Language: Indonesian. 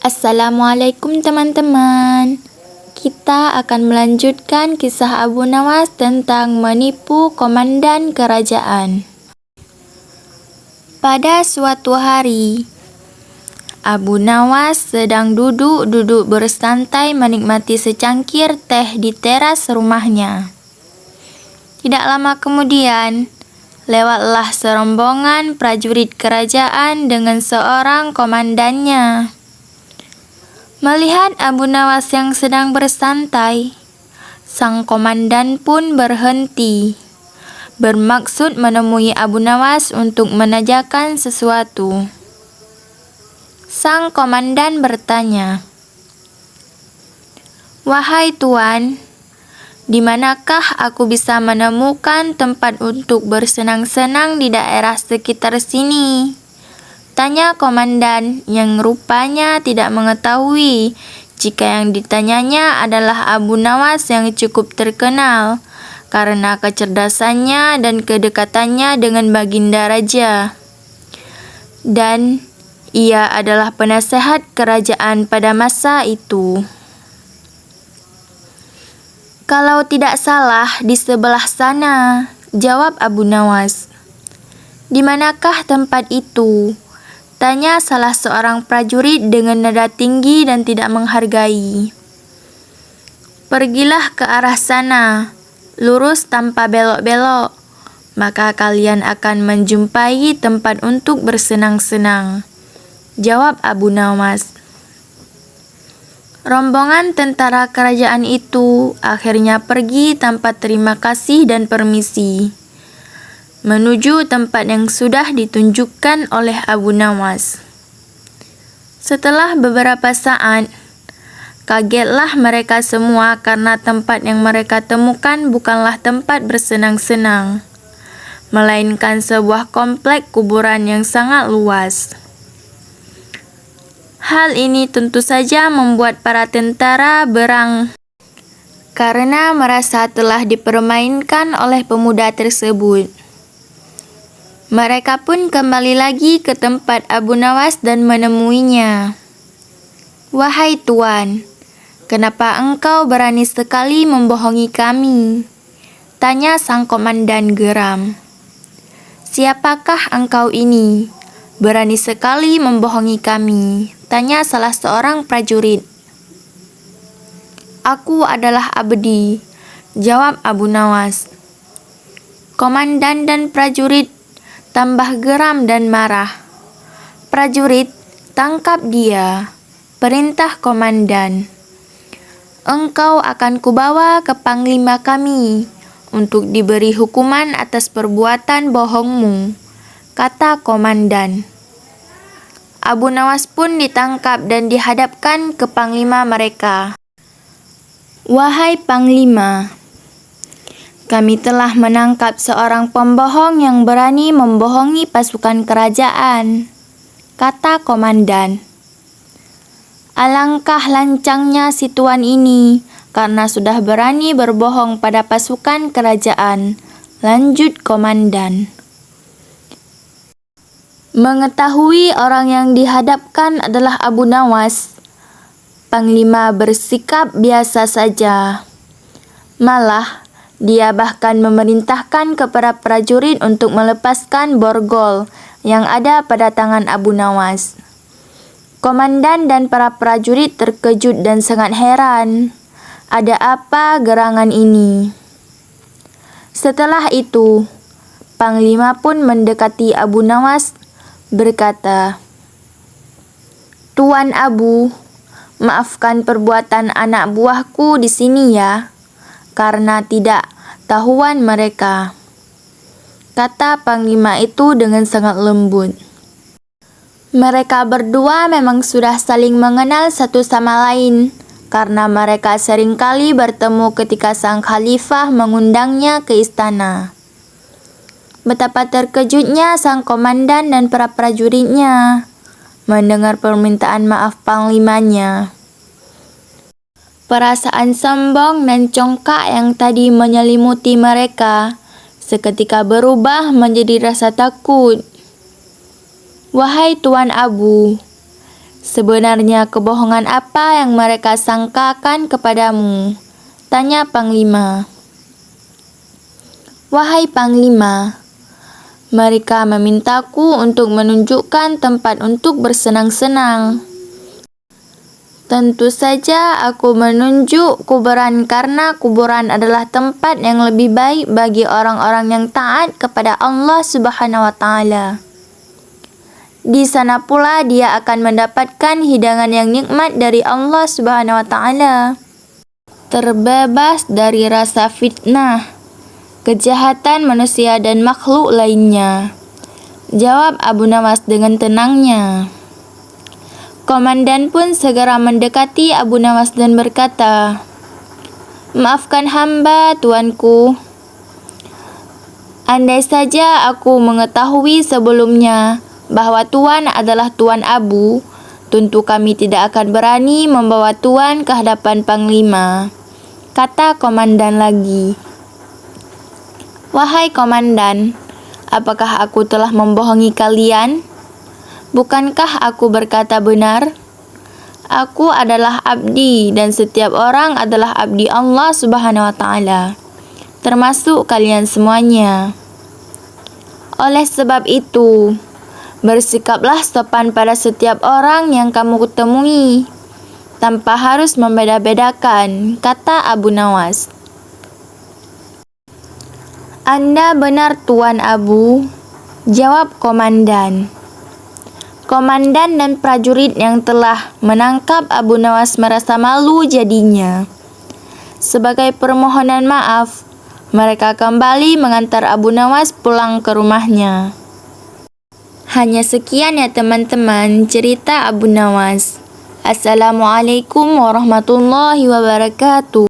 Assalamualaikum teman-teman. Kita akan melanjutkan kisah Abu Nawas tentang menipu komandan kerajaan. Pada suatu hari, Abu Nawas sedang duduk-duduk bersantai menikmati secangkir teh di teras rumahnya. Tidak lama kemudian, lewatlah serombongan prajurit kerajaan dengan seorang komandannya. Melihat Abu Nawas yang sedang bersantai, sang komandan pun berhenti, bermaksud menemui Abu Nawas untuk menanyakan sesuatu. Sang komandan bertanya, "Wahai Tuan, di manakah aku bisa menemukan tempat untuk bersenang-senang di daerah sekitar sini?" Tanya komandan yang rupanya tidak mengetahui jika yang ditanyanya adalah Abu Nawas yang cukup terkenal karena kecerdasannya dan kedekatannya dengan Baginda Raja. Dan ia adalah penasehat kerajaan pada masa itu. "Kalau tidak salah di sebelah sana," jawab Abu Nawas. "Di manakah tempat itu?" tanya salah seorang prajurit dengan nada tinggi dan tidak menghargai. "Pergilah ke arah sana, lurus tanpa belok-belok, maka kalian akan menjumpai tempat untuk bersenang-senang," jawab Abu Nawas. Rombongan tentara kerajaan itu akhirnya pergi tanpa terima kasih dan permisi, menuju tempat yang sudah ditunjukkan oleh Abu Nawas. Setelah beberapa saat, kagetlah mereka semua karena tempat yang mereka temukan bukanlah tempat bersenang-senang, melainkan sebuah komplek kuburan yang sangat luas. Hal ini tentu saja membuat para tentara berang karena merasa telah dipermainkan oleh pemuda tersebut. Mereka pun kembali lagi ke tempat Abu Nawas dan menemuinya. "Wahai Tuan, kenapa engkau berani sekali membohongi kami?" tanya sang komandan geram. "Siapakah engkau ini? Berani sekali membohongi kami," tanya salah seorang prajurit. "Aku adalah Abdi," jawab Abu Nawas. Komandan dan prajurit tambah geram dan marah. "Prajurit, tangkap dia," perintah komandan. "Engkau akan kubawa ke panglima kami untuk diberi hukuman atas perbuatan bohongmu," kata komandan. Abu Nawas pun ditangkap dan dihadapkan ke panglima mereka. "Wahai panglima, kami telah menangkap seorang pembohong yang berani membohongi pasukan kerajaan," kata komandan. "Alangkah lancangnya si tuan ini karena sudah berani berbohong pada pasukan kerajaan," lanjut komandan. Mengetahui orang yang dihadapkan adalah Abu Nawas, panglima bersikap biasa saja. Malah, dia bahkan memerintahkan kepada prajurit untuk melepaskan borgol yang ada pada tangan Abu Nawas. Komandan dan para prajurit terkejut dan sangat heran. Ada apa gerangan ini? Setelah itu, panglima pun mendekati Abu Nawas berkata, "Tuan Abu, maafkan perbuatan anak buahku di sini ya, karena tidak tahuan mereka," kata panglima itu dengan sangat lembut. Mereka berdua memang sudah saling mengenal satu sama lain, karena mereka seringkali bertemu ketika sang khalifah mengundangnya ke istana. Betapa terkejutnya sang komandan dan para prajuritnya mendengar permintaan maaf panglimanya. Perasaan sombong dan congkak yang tadi menyelimuti mereka seketika berubah menjadi rasa takut. "Wahai Tuan Abu, Sebenarnya kebohongan apa yang mereka sangkakan kepadamu? Tanya Panglima. Wahai Panglima, mereka memintaku untuk menunjukkan tempat untuk bersenang-senang. Tentu saja aku menunjuk kuburan karena kuburan adalah tempat yang lebih baik bagi orang-orang yang taat kepada Allah Subhanahu wa taala. Di sana pula dia akan mendapatkan hidangan yang nikmat dari Allah Subhanahu wa taala. Terbebas dari rasa fitnah, kejahatan manusia dan makhluk lainnya. Jawab Abu Nawas dengan tenangnya. Komandan pun segera mendekati Abu Nawas dan berkata, "Maafkan hamba, tuanku. Andai saja aku mengetahui sebelumnya bahwa tuan adalah Tuan Abu, tentu kami tidak akan berani membawa tuan ke hadapan Panglima," kata komandan lagi. Wahai komandan, apakah aku telah membohongi kalian? Bukankah aku berkata benar? Aku adalah abdi dan setiap orang adalah abdi Allah Subhanahu wa taala, termasuk kalian semuanya. Oleh sebab itu, bersikaplah sopan pada setiap orang yang kamu temui, tanpa harus membeda-bedakan, kata Abu Nawas. Anda benar Tuan Abu, jawab komandan. Komandan dan prajurit yang telah menangkap Abu Nawas merasa malu jadinya. Sebagai permohonan maaf, mereka kembali mengantar Abu Nawas pulang ke rumahnya. Hanya sekian ya teman-teman cerita Abu Nawas. Assalamualaikum warahmatullahi wabarakatuh.